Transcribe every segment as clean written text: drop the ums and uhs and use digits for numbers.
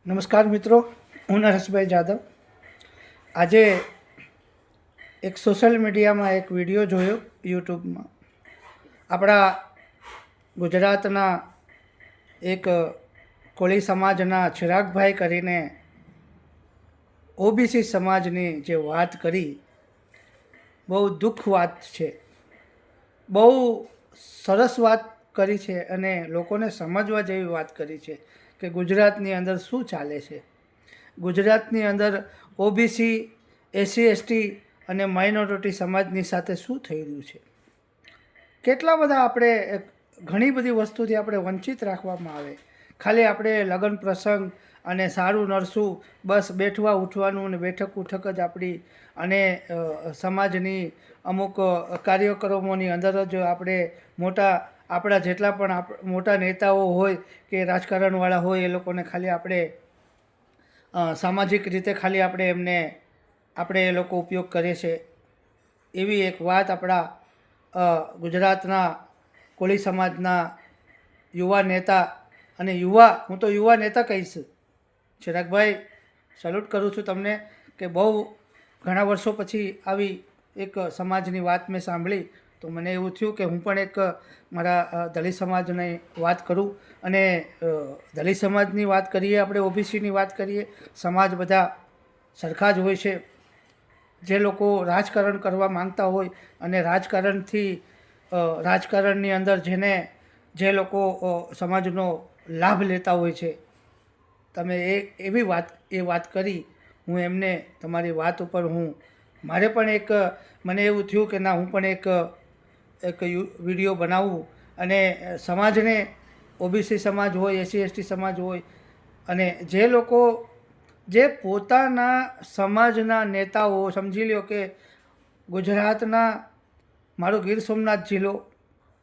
નમસ્કાર મિત્રો, હું નરેશભાઈ જાદવ. આજે એક સોશિયલ મીડિયામાં એક વિડીયો જોયો યુટ્યુબમાં. આપણા ગુજરાતના એક કોળી સમાજના ચિરાગભાઈ કરીને ઓબીસી સમાજની જે વાત કરી, બહુ દુઃખ વાત છે. બહુ સરસ વાત કરી છે અને લોકોને સમજવા જેવી વાત કરી છે કે ગુજરાતની અંદર શું ચાલે છે. ગુજરાતની અંદર ઓબીસી, એસસી એસટી અને માઇનોરિટી સમાજની સાથે શું થઈ રહ્યું છે. કેટલા બધા આપણે ઘણી બધી વસ્તુથી આપણે વંચિત રાખવામાં આવે. ખાલી આપણે લગ્ન પ્રસંગ અને સારું નરસું, બસ બેઠવા ઉઠવાનું અને બેઠક ઉઠક જ આપણી, અને સમાજની અમુક કાર્યક્રમોની અંદર જ આપણે આપણા જેટલા પણ મોટા નેતાઓ હોય કે રાજકારણવાળા હોય, એ લોકોને ખાલી આપણે સામાજિક રીતે ખાલી આપણે એ લોકો ઉપયોગ કરે છે. એવી એક વાત આપણા ગુજરાતના કોળી સમાજના યુવા નેતા અને હું તો યુવા નેતા કહીશ, ચિરાગભાઈ, સેલ્યુટ કરું છું તમને કે બહુ ઘણા વર્ષો પછી આવી એક સમાજની વાત મેં સાંભળી, તો મને એવું થયું કે હું પણ એક મારા દલિત સમાજની વાત કરું. અને દલિત સમાજની વાત કરીએ, આપણે ઓબીસીની વાત કરીએ, સમાજ બધા સરખા જ હોય છે. જે લોકો રાજકારણ કરવા માંગતા હોય અને રાજકારણની અંદર જે લોકો સમાજનો લાભ લેતા હોય છે, તમે એ વાત કરી. હું એમને તમારી વાત ઉપર મારે પણ મને એવું થયું કે ના, હું પણ એક વિડીયો બનાવું અને સમાજને, ઓબીસી સમાજ હોય, એસસી એસટી સમાજ હોય, અને જે પોતાના સમાજના નેતાઓ, સમજી લો કે ગુજરાતના, મારો ગીર સોમનાથ જિલ્લો,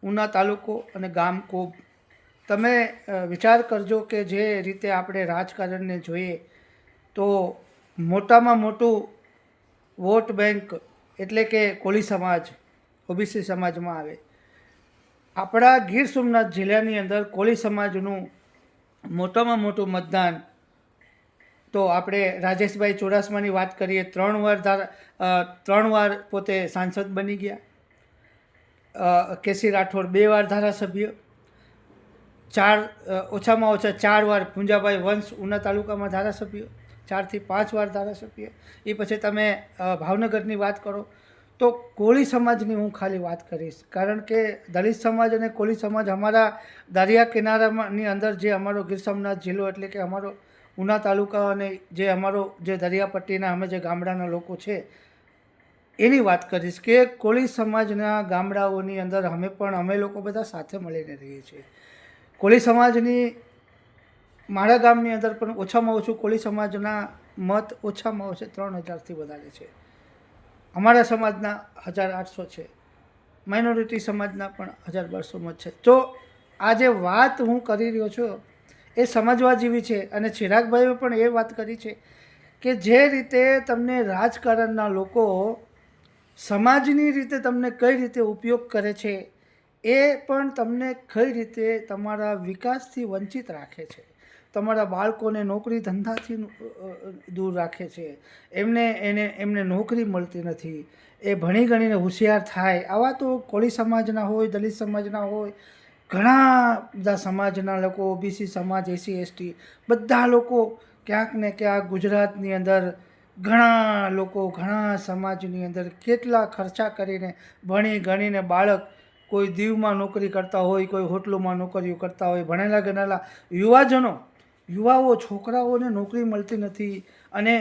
ઉના તાલુકો અને ગામ કોબ, તમે વિચાર કરજો કે જે રીતે આપણે રાજકારણને જોઈએ તો મોટામાં મોટું વોટ બેંક એટલે કે કોળી સમાજ, ઓબીસી સમાજમાં આવે. આપણા ગીર સોમનાથ જિલ્લાની અંદર કોળી સમાજનું મોટામાં મોટું મતદાન, તો આપણે રાજેશભાઈ ચુડાસમાની વાત કરીએ, 3 વાર પોતે સાંસદ બની ગયા. કેસી રાઠોડ 2 વાર ધારાસભ્ય, ઓછામાં ઓછા 4 વાર પુંજાભાઈ વંશ ઉના તાલુકામાં ધારાસભ્ય, 4 થી 5 વાર ધારાસભ્ય. એ પછી તમે ભાવનગરની વાત કરો. તો કોળી સમાજની હું ખાલી વાત કરીશ, કારણ કે દલિત સમાજ અને કોળી સમાજ અમારા દરિયા કિનારાની અંદર, જે અમારો ગીર સોમનાથ જિલ્લો એટલે કે અમારો ઉના તાલુકા, અને જે દરિયાપટ્ટીના અમે જે ગામડાના લોકો છે, એની વાત કરીશ કે કોળી સમાજના ગામડાઓની અંદર અમે લોકો બધા સાથે મળીને રહીએ છીએ. કોળી સમાજની, મારા ગામની અંદર પણ ઓછામાં ઓછું કોળી સમાજના મત ઓછામાં ઓછા 3000થી વધારે છે. અમારા સમાજના 1800 છે, માઇનોરિટી સમાજના પણ 1200 મત છે. તો આ જે વાત હું કરી રહ્યો છું એ સમજવા જેવી છે. અને ચિરાગભાઈએ પણ એ વાત કરી છે કે જે રીતે તમને રાજકારણના લોકો સમાજની રીતે તમને કઈ રીતે ઉપયોગ કરે છે, એ પણ તમને કઈ રીતે તમારા વિકાસથી વંચિત રાખે છે, તમારા બાળકોને નોકરી ધંધાથી દૂર રાખે છે, એમને નોકરી મળતી નથી, એ ભણી ગણીને હોશિયાર થાય. આવા તો કોળી સમાજના હોય, દલિત સમાજના હોય, ઘણા બધા સમાજના લોકો, ઓબીસી સમાજ, એસસી એસટી, બધા લોકો ક્યાંક ને ક્યાંક ગુજરાતની અંદર, ઘણા લોકો ઘણા સમાજની અંદર કેટલા ખર્ચા કરીને ભણી ગણીને બાળક કોઈ દીવમાં નોકરી કરતા હોય, કોઈ હોટલોમાં નોકરીઓ કરતા હોય, ભણેલા ગણેલા યુવાઓ, છોકરાઓને નોકરી મળતી નથી. અને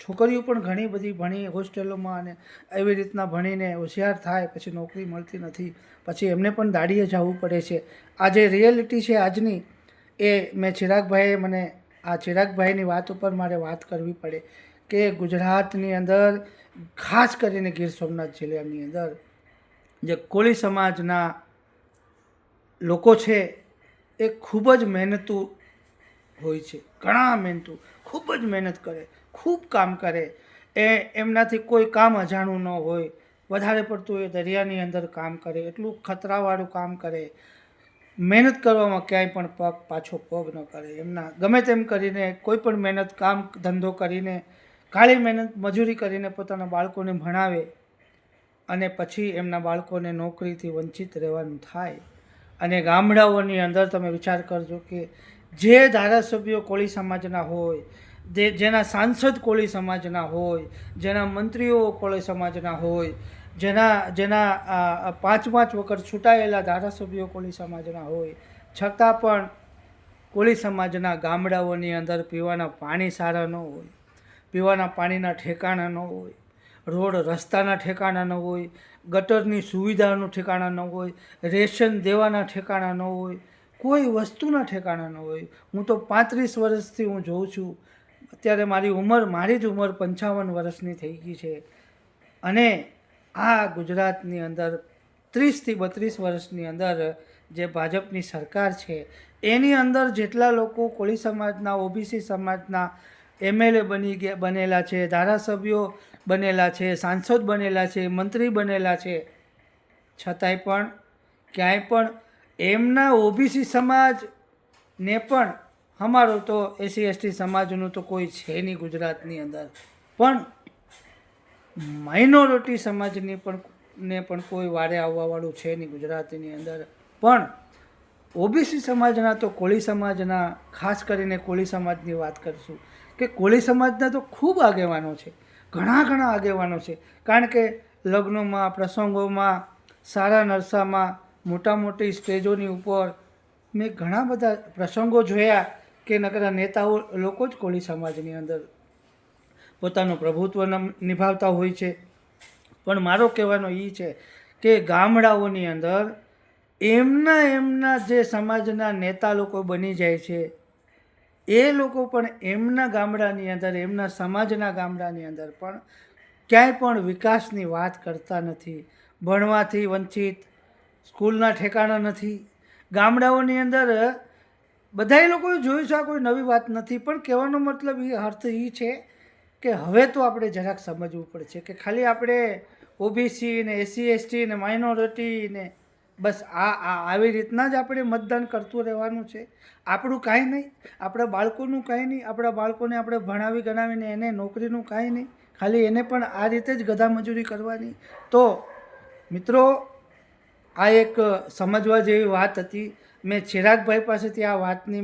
છોકરીઓ પણ ઘણી બધી ભણી હોસ્ટેલોમાં અને એવી રીતના ભણીને હોશિયાર થાય, પછી નોકરી મળતી નથી, પછી એમને પણ દાડીએ જવું પડે છે. આ જે રિયાલિટી છે આજની, એ ચિરાગભાઈની વાત ઉપર મારે વાત કરવી પડે કે ગુજરાતની અંદર, ખાસ કરીને ગીર સોમનાથ જિલ્લાની અંદર, જે કોળી સમાજના લોકો છે એ ખૂબ જ મહેનતુ હોય છે. ઘણા મહેનતુ, ખૂબ જ મહેનત કરે, ખૂબ કામ કરે. એમનાથી કોઈ કામ અજાણું ન હોય. વધારે પડતું એ દરિયાની અંદર કામ કરે, એટલું ખતરાવાળું કામ કરે. મહેનત કરવામાં ક્યાંય પણ પાછો પગ ન કરે. એમના ગમે તેમ કરીને કોઈ પણ મહેનત કામ ધંધો કરીને કાળી મહેનત મજૂરી કરીને પોતાના બાળકોને ભણાવે અને પછી એમના બાળકોને નોકરીથી વંચિત રહેવાનું થાય. અને ગામડાઓની અંદર તમે વિચાર કરજો કે જે ધારાસભ્યો કોળી સમાજના હોય, જેના સાંસદ કોળી સમાજના હોય, જેના મંત્રીઓ કોળી સમાજના હોય, જેના 5 વખત છૂટાયેલા ધારાસભ્યો કોળી સમાજના હોય, છતાં પણ કોળી સમાજના ગામડાઓની અંદર પીવાના પાણી સારા ન હોય, પીવાના પાણીના ઠેકાણા ન હોય, રોડ રસ્તાના ઠેકાણા ન હોય, ગટરની સુવિધાનું ઠેકાણા ન હોય, રેશન દેવાના ઠેકાણા ન હોય, કોઈ વસ્તુના ઠેકાણા ન હોય. હું તો 35 વર્ષથી હું જોઉં છું. અત્યારે મારી જ ઉંમર 55 વર્ષની થઈ ગઈ છે. અને આ ગુજરાતની અંદર 30 થી 32 વર્ષની અંદર જે ભાજપની સરકાર છે એની અંદર જેટલા લોકો કોળી સમાજના, ઓબીસી સમાજના MLA બનેલા છે, ધારાસભ્યો બનેલા છે, સાંસદ બનેલા છે, મંત્રી બનેલા છે, છતાંય પણ ક્યાંય પણ એમના ઓબીસી સમાજને પણ, અમારો તો SC ST સમાજનું તો કોઈ છે નહીં ગુજરાતની અંદર, પણ માઇનોરિટી સમાજની પણ કોઈ વારે આવવાવાળું છે નહીં ગુજરાતની અંદર. પણ ઓબીસી સમાજના તો કોળી સમાજના, ખાસ કરીને કોળી સમાજની વાત કરીશું કે કોળી સમાજના તો ખૂબ આગેવાનો છે, ઘણા આગેવાનો છે. કારણ કે લગ્નોમાં, પ્રસંગોમાં, સારા નરસામાં, મોટી સ્ટેજોની ઉપર મેં ઘણા બધા પ્રસંગો જોયા કે નકરા નેતાઓ લોકો જ કોળી સમાજની અંદર પોતાનું પ્રભુત્વ નિભાવતા હોય છે. પણ મારો કહેવાનો એ છે કે ગામડાઓની અંદર એમના જે સમાજના નેતા લોકો બની જાય છે એ લોકો પણ એમના ગામડાની અંદર, એમના સમાજના ગામડાની અંદર પણ ક્યાંય પણ વિકાસની વાત કરતા નથી. ભણવાથી વંચિત, સ્કૂલના ઠેકાણા નથી. ગામડાઓની અંદર બધાય લોકોએ જોયું છે, આ કોઈ નવી વાત નથી. પણ કહેવાનો મતલબ અર્થ એ છે કે હવે તો આપણે જરાક સમજવું પડશે કે ખાલી આપણે ઓબીસી ને SC ST ને માઇનોરિટી ને બસ આવી રીતના જ આપણે મતદાન કરતું રહેવાનું છે. આપણું કાંઈ નહીં, આપણા બાળકોનું કાંઈ નહીં, આપણા બાળકોને આપણે ભણાવી ગણાવીને એને નોકરીનું કાંઈ નહીં, ખાલી એને પણ આ રીતે જ ગધા મજૂરી કરવાની. તો મિત્રો, આ એક સમજવા જેવી વાત હતી. મેં ચિરાગભાઈ પાસેથી આ વાતની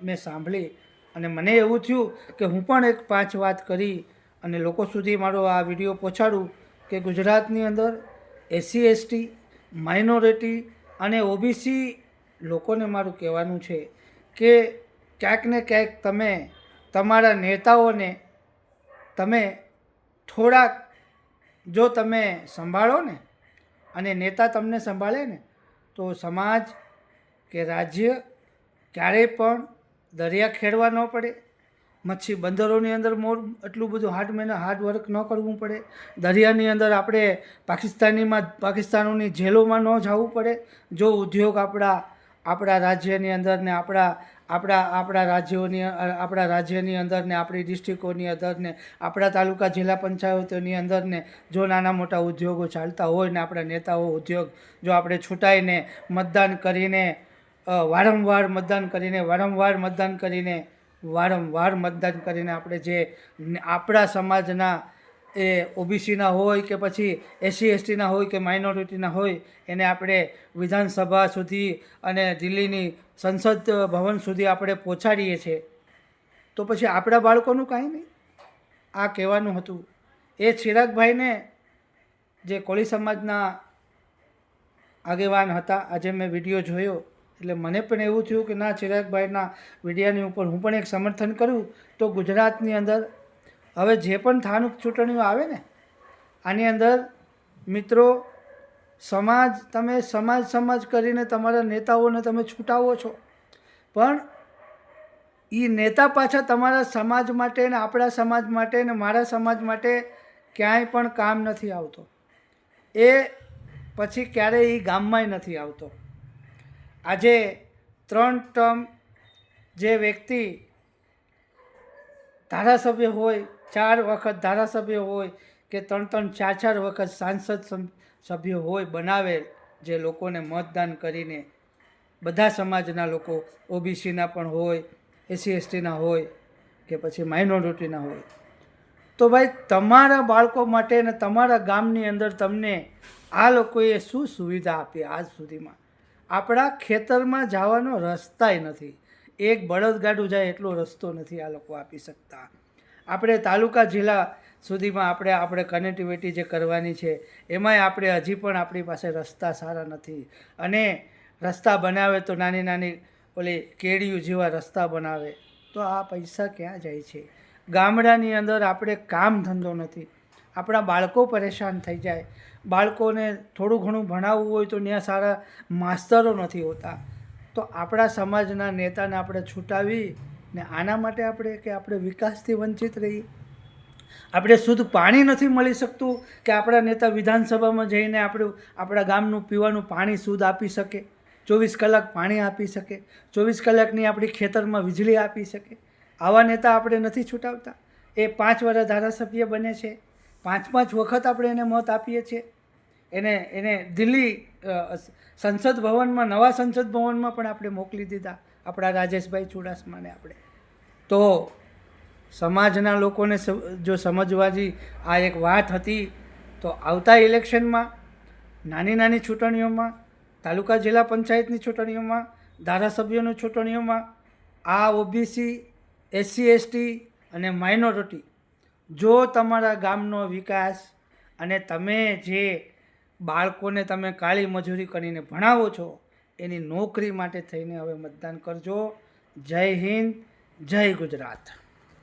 મેં સાંભળી અને મને એવું થયું કે હું પણ એક 5 વાત કરી અને લોકો સુધી મારો આ વિડીયો પહોંચાડું કે ગુજરાતની અંદર SC ST, માઇનોરિટી અને ઓબીસી લોકોને મારું કહેવાનું છે કે ક્યાંક ને ક્યાંક તમે તમારા નેતાઓને તમે થોડાક જો તમે સંભાળો ને અને નેતા તમને સંભાળે ને તો સમાજ કે રાજ્ય ક્યારેય પણ દરિયા ખેડવા ન પડે, મચ્છી બંદરોની અંદર એટલું બધું હાર્ડ વર્ક ન કરવું પડે, દરિયાની અંદર આપણે પાકિસ્તાનોની જેલોમાં ન જવું પડે. જો ઉદ્યોગ આપણા રાજ્યની અંદર ને આપણા રાજ્યની અંદર ને આપણી ડિસ્ટ્રિક્ટોની અંદર ને આપણા તાલુકા જિલ્લા પંચાયતોની અંદર ને જો નાના મોટા ઉદ્યોગો ચાલતા હોય ને આપણા નેતાઓ ઉદ્યોગ જો આપણે છૂટાઈને મતદાન કરીને વારંવાર મતદાન કરીને આપણે જે આપણા સમાજના એ ઓબીસીના હોય કે પછી SC STના હોય કે માઇનોરિટીના હોય એને આપણે વિધાનસભા સુધી અને દિલ્હીની સંસદ ભવન સુધી આપણે પહોંચાડીએ છીએ, તો પછી આપણા બાળકોનું કાંઈ નહીં. આ કહેવાનું હતું. એ ચિરાગભાઈને જે કોળી સમાજના આગેવાન હતા, આજે મેં વિડીયો જોયો એટલે મને પણ એવું થયું કે ના, ચિરાગભાઈના વિડીયાની ઉપર હું પણ એક સમર્થન કરું. તો ગુજરાતની અંદર હવે જે પણ સ્થાનિક ચૂંટણીઓ આવે ને આની અંદર મિત્રો તમે સમાજ કરીને તમારા નેતાઓને તમે છૂટાવો છો, પણ એ નેતા પાછા તમારા સમાજ માટે ને આપણા સમાજ માટે ને મારા સમાજ માટે ક્યાંય પણ કામ નથી આવતો. એ પછી ક્યારેય એ ગામમાંય નથી આવતો. આજે 3 ટર્મ જે વ્યક્તિ ધારાસભ્ય હોય, 4 વખત ધારાસભ્ય હોય કે 3 4 વખત સાંસદ સભ્ય હોય બનાવેલ, જે લોકોને મતદાન કરીને બધા સમાજના લોકો, ઓબીસીના પણ હોય, એસસી એસટીના હોય કે પછી માઇનોરિટીના હોય. તો ભાઈ તમારા બાળકો માટે ને તમારા ગામની અંદર તમને આ લોકોએ શું સુવિધા આપી આજ સુધીમાં? આપણા ખેતરમાં જવાનો રસ્તાય નથી, એક બળદગાડું જાય એટલો રસ્તો નથી આ લોકો આપી શકતા. આપણે તાલુકા જિલ્લા સુધીમાં આપણે કનેક્ટિવિટી જે કરવાની છે એમાંય આપણે હજી પણ આપણી પાસે રસ્તા સારા નથી. અને રસ્તા બનાવે તો નાની નાની ઓલી કેડીયું જેવા રસ્તા બનાવે, તો આ પૈસા ક્યાં જાય છે? ગામડાની અંદર આપણે કામ ધંધો નથી, આપણા બાળકો પરેશાન થઈ જાય. બાળકોને થોડું ઘણું ભણાવવું હોય તો ત્યાં સારા માસ્તરો નથી હોતા. તો આપણા સમાજના નેતાને આપણે છૂટાવી ને આના માટે આપણે વિકાસથી વંચિત રહીએ? આપણે શુદ્ધ પાણી નથી મળી શકતું કે આપણા નેતા વિધાનસભામાં જઈને આપણા ગામનું પીવાનું પાણી શુદ્ધ આપી શકે, 24 કલાક પાણી આપી શકે, 24 કલાકની આપણી ખેતરમાં વીજળી આપી શકે? આવા નેતા આપણે નથી છૂટાવતા. એ 5 વર્ષ ધારાસભ્ય બને છે, 5 વખત આપણે એને મત આપીએ છીએ. એને દિલ્હી સંસદ ભવનમાં, નવા સંસદ ભવનમાં પણ આપણે મોકલી દીધા આપણા રાજેશભાઈ ચુડાસમાને આપણે. તો સમાજના લોકોને જો સમજવાની આ એક વાત હતી, તો આવતા ઇલેક્શનમાં, નાની નાની ચૂંટણીઓમાં, તાલુકા જિલ્લા પંચાયતની ચૂંટણીઓમાં, ધારાસભ્યોની ચૂંટણીઓમાં આ ઓબીસી, એસસી એસટી અને માઇનોરિટી જો તમારા ગામનો વિકાસ અને તમે જે બાળકોને તમે કાળી મજૂરી કરીને ભણાવો છો એની નોકરી માટે થઈને હવે મતદાન કરજો. જય હિન્દ, જય ગુજરાત.